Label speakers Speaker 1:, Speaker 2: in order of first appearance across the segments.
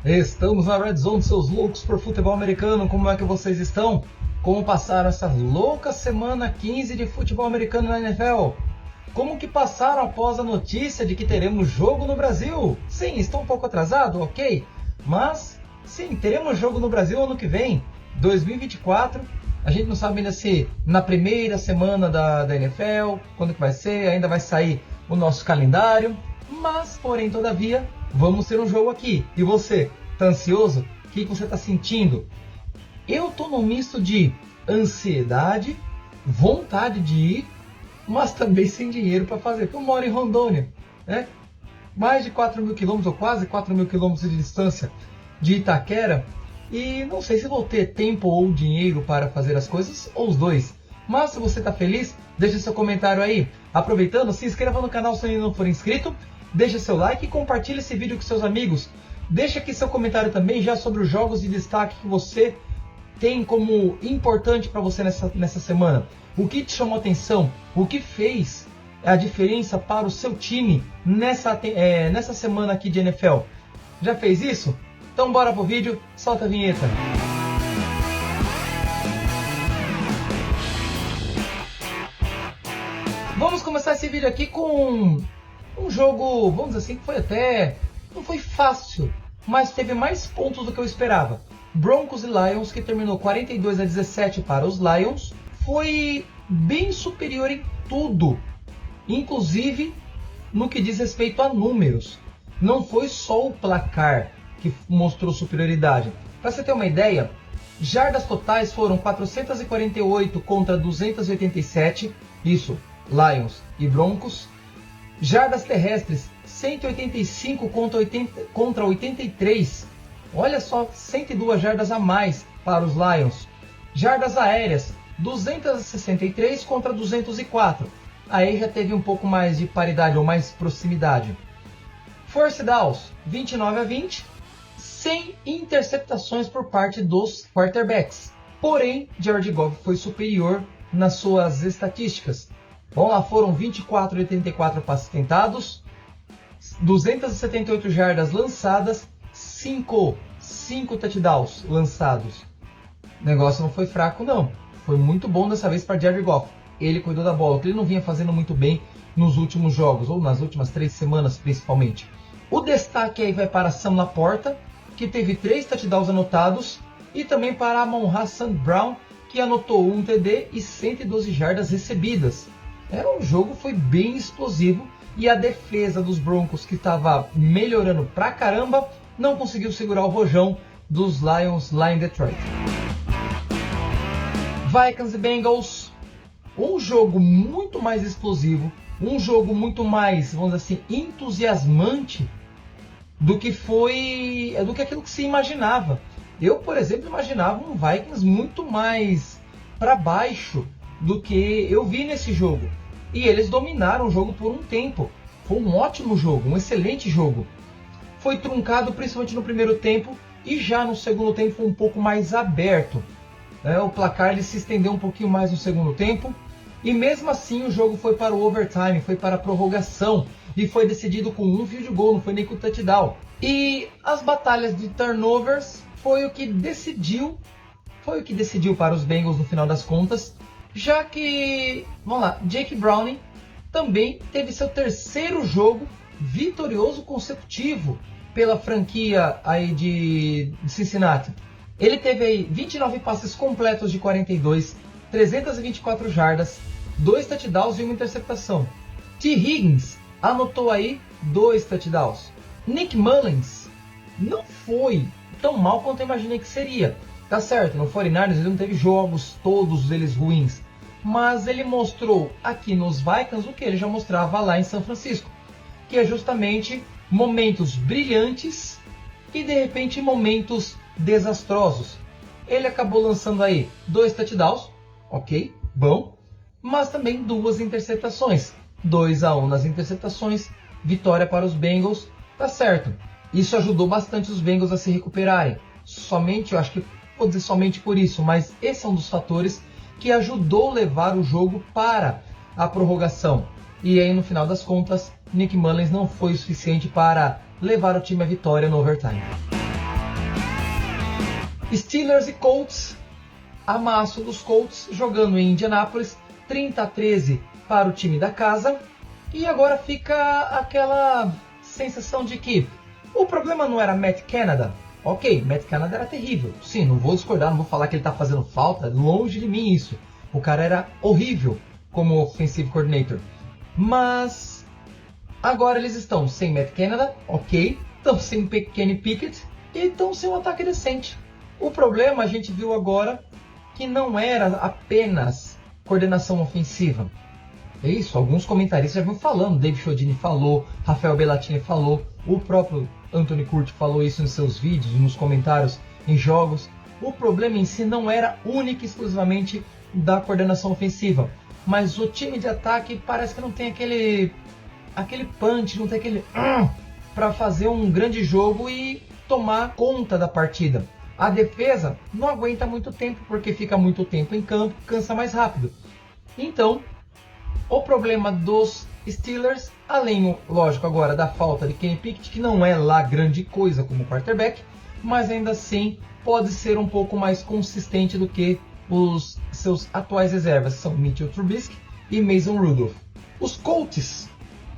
Speaker 1: Estamos na Red Zone, seus loucos por futebol americano. Como é que vocês estão? Como passaram essa louca semana 15 de futebol americano na NFL? Como que passaram após a notícia de que teremos jogo no Brasil? Sim, estou um pouco atrasado, ok? Mas, sim, teremos jogo no Brasil ano que vem, 2024. A gente não sabe ainda se na primeira semana da NFL, quando que vai ser, ainda vai sair o nosso calendário. Mas, porém, todavia, vamos ter um jogo aqui. E você, tá ansioso? O que você tá sentindo? Eu tô num misto de ansiedade, vontade de ir, mas também sem dinheiro para fazer. Porque eu moro em Rondônia, né? Mais de 4.000 quilômetros, ou quase 4.000 quilômetros de distância de Itaquera. E não sei se vou ter tempo ou dinheiro para fazer as coisas, ou os dois. Mas se você tá feliz, deixa seu comentário aí. Aproveitando, se inscreva no canal se ainda não for inscrito. Deixa seu like e compartilhe esse vídeo com seus amigos. Deixa aqui seu comentário também já sobre os jogos de destaque que você tem como importante para você nessa semana. O que te chamou a atenção? O que fez a diferença para o seu time nessa semana aqui de NFL? Já fez isso? Então bora pro vídeo, solta a vinheta. Vamos começar esse vídeo aqui com um jogo, vamos dizer assim, que foi até... não foi fácil, mas teve mais pontos do que eu esperava. Broncos e Lions, que terminou 42-17 para os Lions, foi bem superior em tudo, inclusive no que diz respeito a números. Não foi só o placar que mostrou superioridade. Para você ter uma ideia, jardas totais foram 448 contra 287, isso, Lions e Broncos. Jardas terrestres, 185 contra 83. Olha só, 102 jardas a mais para os Lions. Jardas aéreas, 263 contra 204. Aí já teve um pouco mais de paridade ou mais proximidade. First downs, 29-20. Sem interceptações por parte dos quarterbacks. Porém, Jared Goff foi superior nas suas estatísticas. Vamos lá, foram 24-84 passes tentados, 278 jardas lançadas, 5 touchdowns lançados. O negócio não foi fraco não, foi muito bom dessa vez para Jared Goff. Ele cuidou da bola, que ele não vinha fazendo muito bem nos últimos jogos, ou nas últimas 3 semanas principalmente. O destaque aí vai para Sam Laporta, que teve 3 touchdowns anotados, e também para Amon-Ra St. Brown, que anotou 1 TD e 112 jardas recebidas. O jogo foi bem explosivo e a defesa dos Broncos, que estava melhorando pra caramba, não conseguiu segurar o rojão dos Lions lá em Detroit. Vikings e Bengals, um jogo muito mais explosivo, um jogo muito mais, vamos dizer assim, entusiasmante do que aquilo que se imaginava. Eu, por exemplo, imaginava um Vikings muito mais para baixo do que eu vi nesse jogo. E eles dominaram o jogo por um tempo. Foi um ótimo jogo, um excelente jogo. Foi truncado principalmente no primeiro tempo e já no segundo tempo foi um pouco mais aberto. O placar ele se estendeu um pouquinho mais no segundo tempo. E mesmo assim o jogo foi para o overtime, foi para a prorrogação. E foi decidido com um field goal, não foi nem com touchdown. E as batalhas de turnovers foi o que decidiu para os Bengals no final das contas. Já que, vamos lá, Jake Browning também teve seu terceiro jogo vitorioso consecutivo pela franquia aí de Cincinnati. Ele teve aí 29 passes completos de 42, 324 jardas, 2 touchdowns e 1 interceptação. T. Higgins anotou aí 2 touchdowns. Nick Mullins não foi tão mal quanto eu imaginei que seria. Tá certo, no 49ers ele não teve jogos todos eles ruins, mas ele mostrou aqui nos Vikings o que ele já mostrava lá em São Francisco, que é justamente momentos brilhantes e de repente momentos desastrosos. Ele acabou lançando aí 2 touchdowns, ok, bom, mas também 2 interceptações, 2-1 nas interceptações, vitória para os Bengals, tá certo. Isso ajudou bastante os Bengals a se recuperarem. Somente, eu acho que vou dizer somente por isso, mas esse é um dos fatores que ajudou a levar o jogo para a prorrogação. E aí, no final das contas, Nick Mullins não foi o suficiente para levar o time à vitória no overtime. Steelers e Colts, amasso dos Colts jogando em Indianápolis, 30-13 para o time da casa. E agora fica aquela sensação de que o problema não era Matt Canada. Ok, Matt Canada era terrível. Sim, não vou discordar, não vou falar que ele está fazendo falta. Longe de mim isso. O cara era horrível como offensive coordinator. Mas agora eles estão sem Matt Canada, ok. Estão sem Kenny Pickett e estão sem um ataque decente. O problema a gente viu agora que não era apenas coordenação ofensiva. É isso, alguns comentaristas já vinham falando. Dave Chodini falou, Rafael Bellatini falou, o próprio Anthony Curti falou isso nos seus vídeos, nos comentários, em jogos. O problema em si não era único e exclusivamente da coordenação ofensiva, mas o time de ataque parece que não tem aquele punch, não tem aquele para fazer um grande jogo e tomar conta da partida. A defesa não aguenta muito tempo, porque fica muito tempo em campo, cansa mais rápido. Então, o problema dos Steelers, além, lógico, agora da falta de Kenny Pickett, que não é lá grande coisa como quarterback, mas ainda assim pode ser um pouco mais consistente do que os seus atuais reservas, que são Mitchell Trubisky e Mason Rudolph. Os Colts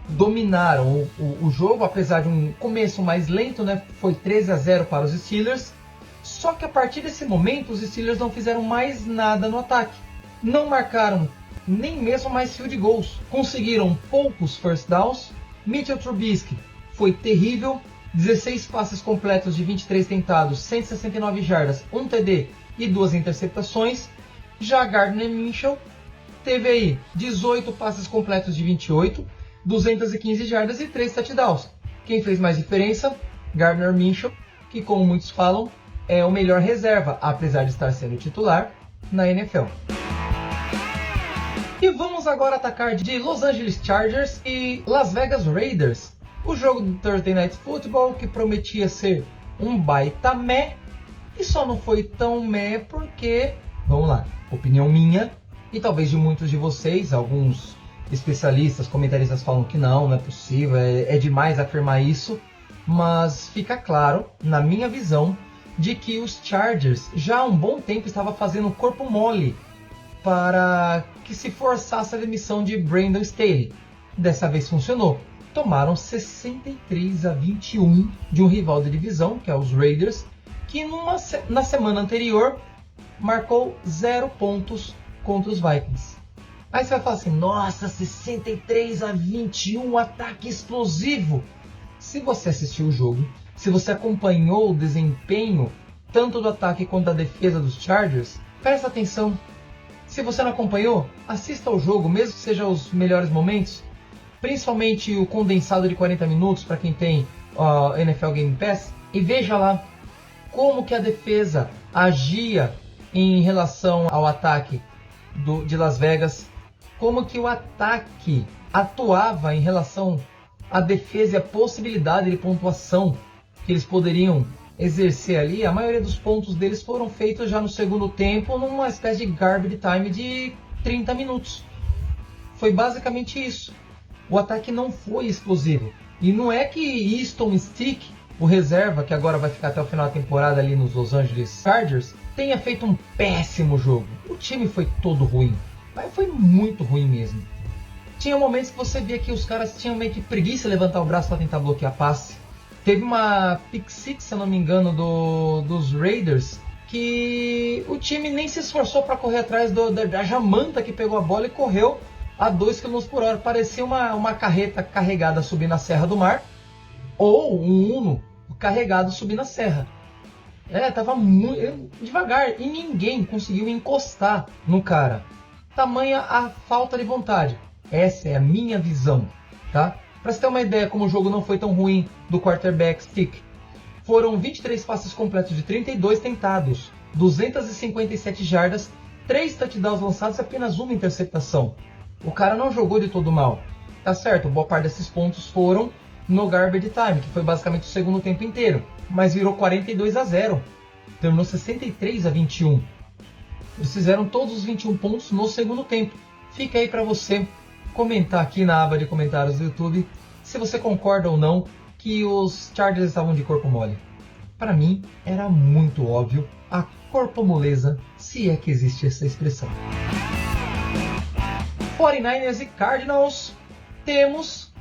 Speaker 1: dominaram o jogo, apesar de um começo mais lento, né? Foi 13-0 para os Steelers. Só que a partir desse momento, os Steelers não fizeram mais nada no ataque. Não marcaram nem mesmo mais field goals. Conseguiram poucos first downs. Mitchell Trubisky foi terrível. 16 passes completos de 23 tentados, 169 jardas, 1 TD e 2 interceptações. Já Gardner Minshew teve aí 18 passes completos de 28, 215 jardas e 3 touchdowns. Quem fez mais diferença? Gardner Minshew, que como muitos falam, é o melhor reserva, apesar de estar sendo titular na NFL. E vamos agora atacar de Los Angeles Chargers e Las Vegas Raiders. O jogo do Thursday Night Football, que prometia ser um baita meh, e só não foi tão meh porque, vamos lá, opinião minha e talvez de muitos de vocês, alguns especialistas, comentaristas falam que não é possível, é demais afirmar isso, mas fica claro, na minha visão, de que os Chargers já há um bom tempo estavam fazendo corpo mole para que se forçasse a demissão de Brandon Staley. Dessa vez funcionou. Tomaram 63-21 de um rival de divisão, que é os Raiders, que na semana anterior marcou 0 pontos contra os Vikings. Aí você vai falar assim, nossa, 63-21, ataque explosivo. Se você assistiu o jogo, se você acompanhou o desempenho tanto do ataque quanto da defesa dos Chargers, presta atenção. Se você não acompanhou, assista ao jogo, mesmo que sejam os melhores momentos, principalmente o condensado de 40 minutos para quem tem NFL Game Pass, e veja lá como que a defesa agia em relação ao ataque de Las Vegas, como que o ataque atuava em relação à defesa e a possibilidade de pontuação que eles poderiam exercer ali. A maioria dos pontos deles foram feitos já no segundo tempo, numa espécie de garbage time de 30 minutos. Foi basicamente isso. O ataque não foi explosivo. E não é que Easton Stick, o reserva, que agora vai ficar até o final da temporada ali nos Los Angeles Chargers, tenha feito um péssimo jogo. O time foi todo ruim. Mas foi muito ruim mesmo. Tinha momentos que você via que os caras tinham meio que preguiça de levantar o braço para tentar bloquear passe. Teve uma pick six, se eu não me engano, dos Raiders, que o time nem se esforçou para correr atrás da Jamanta, que pegou a bola e correu a 2 km por hora. Parecia uma carreta carregada subindo a Serra do Mar, ou um Uno carregado subindo a serra. Tava muito devagar e ninguém conseguiu encostar no cara. Tamanha a falta de vontade. Essa é a minha visão, tá? Para você ter uma ideia como o jogo não foi tão ruim do quarterback Stick, foram 23 passes completos de 32 tentados, 257 jardas, 3 touchdowns lançados e apenas uma interceptação. O cara não jogou de todo mal. Tá certo, boa parte desses pontos foram no garbage time, que foi basicamente o segundo tempo inteiro, mas virou 42-0. Terminou 63-21. Eles fizeram todos os 21 pontos no segundo tempo. Fica aí para você comentar aqui na aba de comentários do YouTube se você concorda ou não que os Chargers estavam de corpo mole. para mim era muito óbvio a corpo moleza, se é que existe essa expressão. 49ers e Cardinals, temos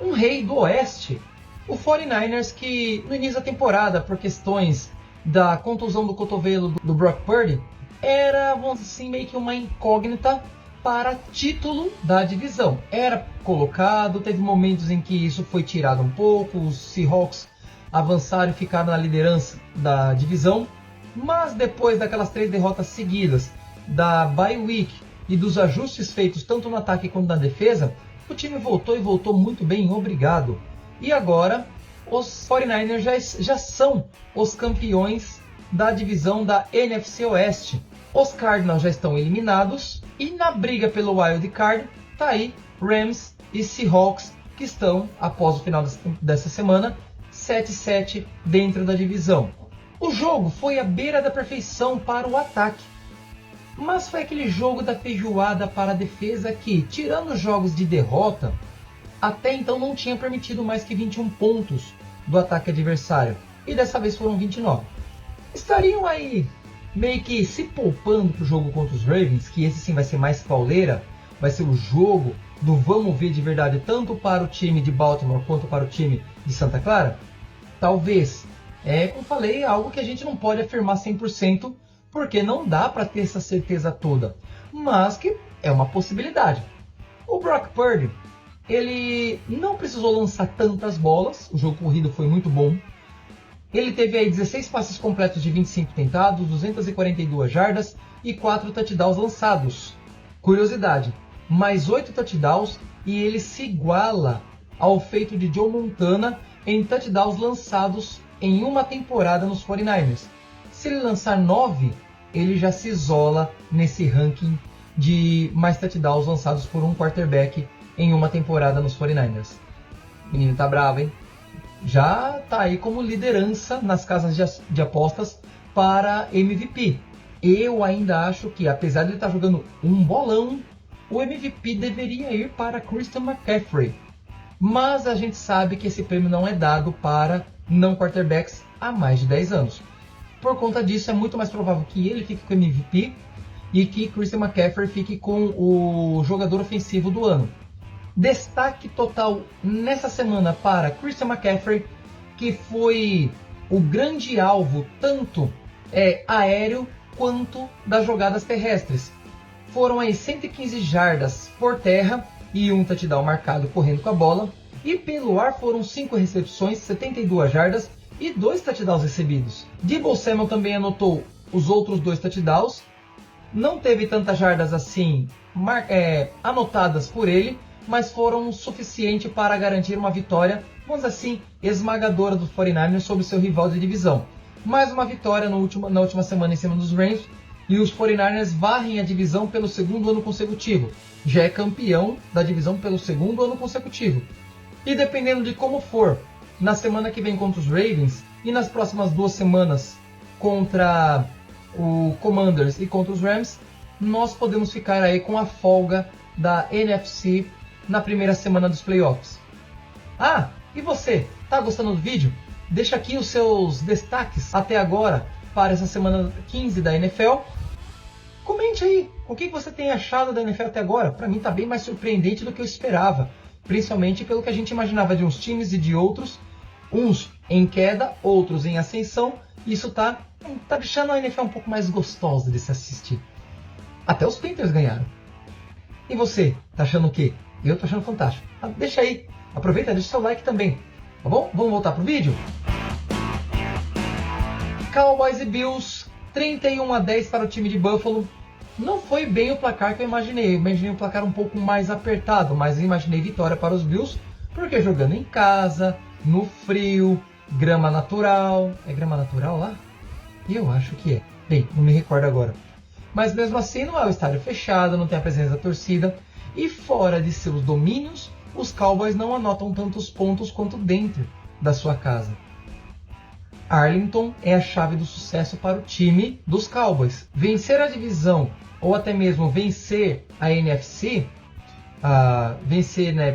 Speaker 1: um rei do oeste. O 49ers, que no início da temporada, por questões da contusão do cotovelo do Brock Purdy, era, vamos dizer assim, meio que uma incógnita para título da divisão. Era colocado, teve momentos em que isso foi tirado um pouco, os Seahawks avançaram e ficaram na liderança da divisão, mas depois daquelas 3 derrotas seguidas, da bye week e dos ajustes feitos tanto no ataque quanto na defesa, o time voltou e voltou muito bem, obrigado. E agora, os 49ers já são os campeões da divisão da NFC Oeste. Os Cardinals já estão eliminados e na briga pelo Wild Card tá aí Rams e Seahawks, que estão, após o final dessa semana, 7-7 dentro da divisão. O jogo foi à beira da perfeição para o ataque, mas foi aquele jogo da feijoada para a defesa que, tirando os jogos de derrota, até então não tinha permitido mais que 21 pontos do ataque adversário, e dessa vez foram 29. Estariam aí meio que se poupando para o jogo contra os Ravens, que esse sim vai ser mais pauleira, vai ser o jogo do vamos ver de verdade, tanto para o time de Baltimore quanto para o time de Santa Clara? Talvez. Como falei, é algo que a gente não pode afirmar 100%, porque não dá para ter essa certeza toda, mas que é uma possibilidade. O Brock Purdy, ele não precisou lançar tantas bolas, o jogo corrido foi muito bom. Ele teve aí 16 passes completos de 25 tentados, 242 jardas e 4 touchdowns lançados. Curiosidade, mais 8 touchdowns e ele se iguala ao feito de Joe Montana em touchdowns lançados em uma temporada nos 49ers. Se ele lançar 9, ele já se isola nesse ranking de mais touchdowns lançados por um quarterback em uma temporada nos 49ers. O menino tá bravo, hein? Já tá aí como liderança nas casas de apostas para MVP. Eu ainda acho que, apesar de ele estar jogando um bolão, o MVP deveria ir para Christian McCaffrey. Mas a gente sabe que esse prêmio não é dado para não quarterbacks há mais de 10 anos. Por conta disso, é muito mais provável que ele fique com o MVP e que Christian McCaffrey fique com o jogador ofensivo do ano. Destaque total nessa semana para Christian McCaffrey, que foi o grande alvo tanto aéreo quanto das jogadas terrestres. Foram aí 115 jardas por terra e um touchdown marcado correndo com a bola. E pelo ar foram 5 recepções, 72 jardas e 2 touchdowns recebidos. Deebo Samuel também anotou os outros 2 touchdowns. Não teve tantas jardas assim anotadas por ele, mas foram o suficiente para garantir uma vitória, vamos assim, esmagadora do 49ers sobre seu rival de divisão. Mais uma vitória na última semana em cima dos Rams, e os 49ers varrem a divisão pelo segundo ano consecutivo. Já é campeão da divisão pelo segundo ano consecutivo. E dependendo de como for, na semana que vem contra os Ravens e nas próximas 2 semanas contra o Commanders e contra os Rams, nós podemos ficar aí com a folga da NFC na primeira semana dos playoffs. Ah, e você, tá gostando do vídeo? Deixa aqui os seus destaques até agora para essa semana 15 da NFL. Comente aí o que você tem achado da NFL até agora. Para mim tá bem mais surpreendente do que eu esperava, principalmente pelo que a gente imaginava de uns times e de outros, uns em queda, outros em ascensão. Isso tá deixando a NFL um pouco mais gostosa de se assistir. Até os Panthers ganharam. E você, tá achando o quê? Eu tô achando fantástico. Deixa aí, aproveita e deixa seu like também, tá bom? Vamos voltar pro vídeo? Cowboys e Bills, 31-10 para o time de Buffalo. Não foi bem o placar que eu imaginei. Eu imaginei um placar um pouco mais apertado, mas eu imaginei vitória para os Bills, porque jogando em casa, no frio, grama natural. É grama natural lá? Eu acho que é. Bem, não me recordo agora. Mas mesmo assim não é o estádio fechado, não tem a presença da torcida. E fora de seus domínios, os Cowboys não anotam tantos pontos quanto dentro da sua casa. Arlington é a chave do sucesso para o time dos Cowboys. Vencer a divisão, ou até mesmo vencer a NFC,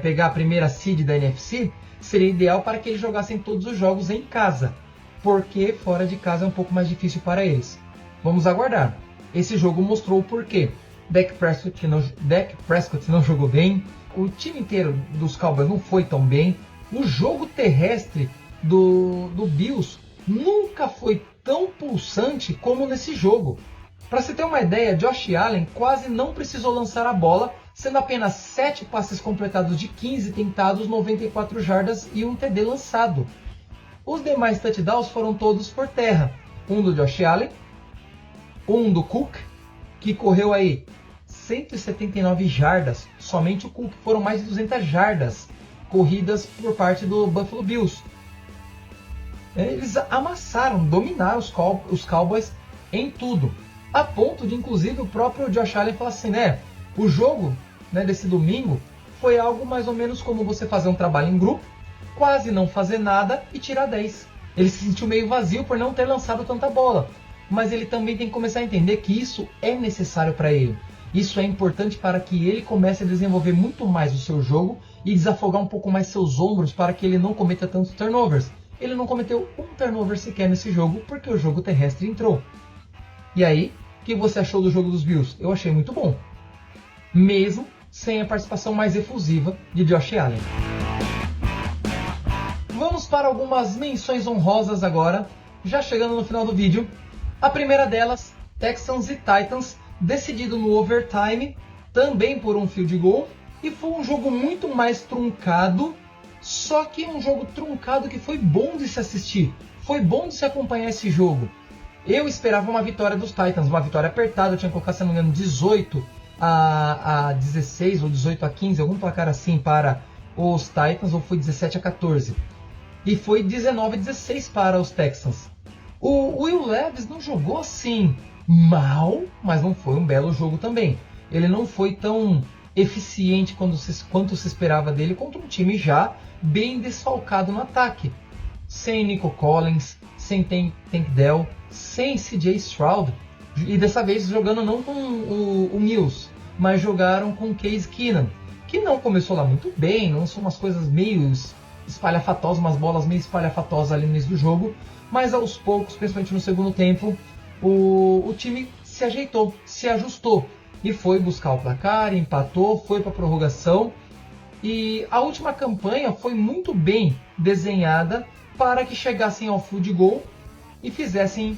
Speaker 1: pegar a primeira seed da NFC, seria ideal para que eles jogassem todos os jogos em casa. porque fora de casa é um pouco mais difícil para eles. Vamos aguardar. Esse jogo mostrou o porquê. Dak Prescott não jogou bem, o time inteiro dos Cowboys não foi tão bem, o jogo terrestre do Bills nunca foi tão pulsante como nesse jogo. Para você ter uma ideia, Josh Allen quase não precisou lançar a bola, sendo apenas 7 passes completados de 15 tentados, 94 jardas e um TD lançado. Os demais touchdowns foram todos por terra. Um do Josh Allen, um do Cook, que correu aí 179 jardas. Somente o Cook foram mais de 200 jardas corridas por parte do Buffalo Bills. Eles amassaram, dominaram os Cowboys em tudo. A ponto de, inclusive, o próprio Josh Allen falar assim, o jogo desse domingo foi algo mais ou menos como você fazer um trabalho em grupo, quase não fazer nada e tirar 10. Ele se sentiu meio vazio por não ter lançado tanta bola. Mas ele também tem que começar a entender que isso é necessário para ele. Isso é importante para que ele comece a desenvolver muito mais o seu jogo e desafogar um pouco mais seus ombros para que ele não cometa tantos turnovers. Ele não cometeu um turnover sequer nesse jogo porque o jogo terrestre entrou. E aí, o que você achou do jogo dos Bills? Eu achei muito bom. Mesmo sem a participação mais efusiva de Josh Allen. Vamos para algumas menções honrosas agora, já chegando no final do vídeo. A primeira delas, Texans e Titans, decidido no overtime, também por um field goal, e foi um jogo muito mais truncado, só que um jogo truncado que foi bom de se assistir, foi bom de se acompanhar esse jogo. Eu esperava uma vitória dos Titans, uma vitória apertada, eu tinha colocado, se não me engano, 18 a 16 ou 18 a 15, algum placar assim para os Titans, ou foi 17 a 14. E foi 19 a 16 para os Texans. O Will Levis não jogou assim mal, mas não foi um belo jogo também. Ele não foi tão eficiente quanto se esperava dele contra um time já bem desfalcado no ataque. Sem Nico Collins, sem Tank Dell, sem CJ Stroud. E dessa vez jogando não com o Mills, mas jogaram com Case Keenum, que não começou lá muito bem, não são umas coisas meio espalhafatosas, umas bolas meio espalhafatosas ali no início do jogo, mas aos poucos, principalmente no segundo tempo, o time se ajeitou, se ajustou e foi buscar o placar, empatou, foi para a prorrogação. E a última campanha foi muito bem desenhada para que chegassem ao field goal e fizessem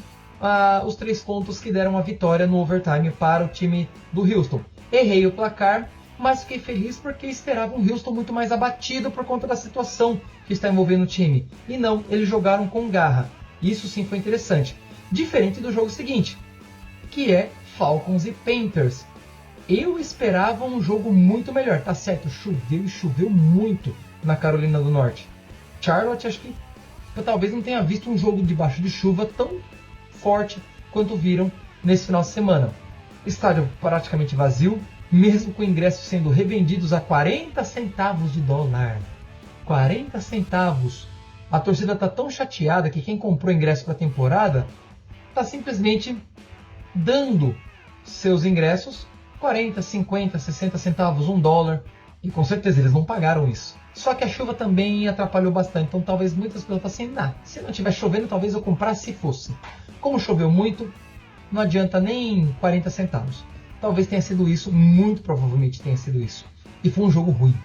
Speaker 1: os 3 pontos que deram a vitória no overtime para o time do Houston. Errei o placar, mas fiquei feliz porque esperava um Houston muito mais abatido por conta da situação que está envolvendo o time. E não, eles jogaram com garra. Isso sim foi interessante. Diferente do jogo seguinte, que é Falcons e Panthers. Eu esperava um jogo muito melhor. Tá certo, choveu e choveu muito na Carolina do Norte. Charlotte, acho que eu talvez não tenha visto um jogo debaixo de chuva tão forte quanto viram nesse final de semana. Estádio praticamente vazio, mesmo com ingressos sendo revendidos a 40 centavos de dólar. 40 centavos. A torcida está tão chateada que quem comprou ingresso para a temporada está simplesmente dando seus ingressos 40, 50, 60 centavos, $1. E com certeza eles não pagaram isso. Só que a chuva também atrapalhou bastante. Então talvez muitas pessoas falem assim, se não estiver chovendo, talvez eu comprasse se fosse. Como choveu muito, não adianta nem 40 centavos. Talvez tenha sido isso, muito provavelmente tenha sido isso. E foi um jogo ruim.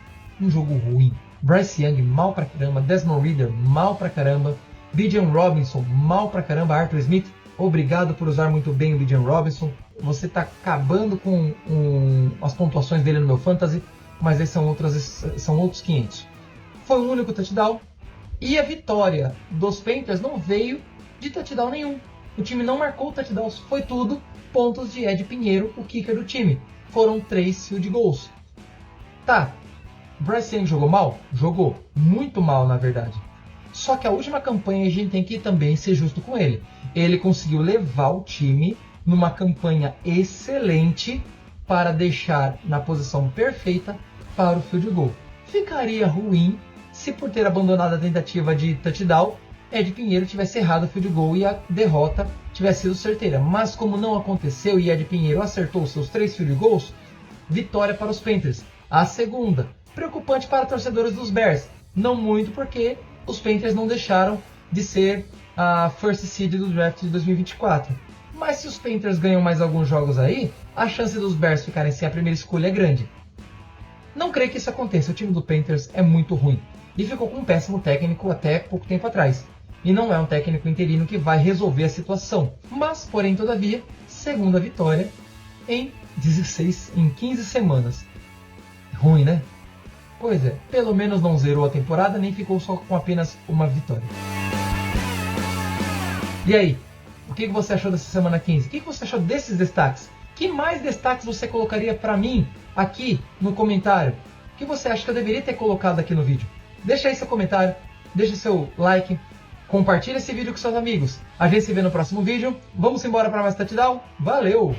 Speaker 1: Um jogo ruim. Bryce Young, mal pra caramba. Desmond Ridder, mal pra caramba. Bijan Robinson, mal pra caramba. Arthur Smith, obrigado por usar muito bem o Bijan Robinson. Você tá acabando com as pontuações dele no meu fantasy, mas esses são outros 500. Foi um único touchdown. E a vitória dos Panthers não veio de touchdown nenhum. O time não marcou touchdowns, foi tudo pontos de Ed Pinheiro, o kicker do time. Foram 3 field goals. Tá, Bryce Young jogou mal? Jogou. Muito mal, na verdade. Só que a última campanha a gente tem que também ser justo com ele. Ele conseguiu levar o time numa campanha excelente para deixar na posição perfeita para o field goal. Ficaria ruim se por ter abandonado a tentativa de touchdown, Ed Pinheiro tivesse errado o field goal e a derrota tivesse sido certeira. Mas como não aconteceu e Ed Pinheiro acertou seus 3 field goals, vitória para os Panthers. A segunda, preocupante para torcedores dos Bears. Não muito porque os Panthers não deixaram de ser a First Seed do draft de 2024. Mas se os Panthers ganham mais alguns jogos aí, a chance dos Bears ficarem sem a primeira escolha é grande. Não creio que isso aconteça, o time do Panthers é muito ruim. E ficou com um péssimo técnico até pouco tempo atrás. E não é um técnico interino que vai resolver a situação. Mas, porém, todavia, segunda vitória em 15 semanas. Ruim, né? Pois é, pelo menos não zerou a temporada, nem ficou só com apenas uma vitória. E aí? O que você achou dessa semana 15? O que você achou desses destaques? Que mais destaques você colocaria para mim aqui no comentário? O que você acha que eu deveria ter colocado aqui no vídeo? Deixa aí seu comentário, deixa seu like, compartilha esse vídeo com seus amigos. A gente se vê no próximo vídeo. Vamos embora para mais touchdown? Valeu!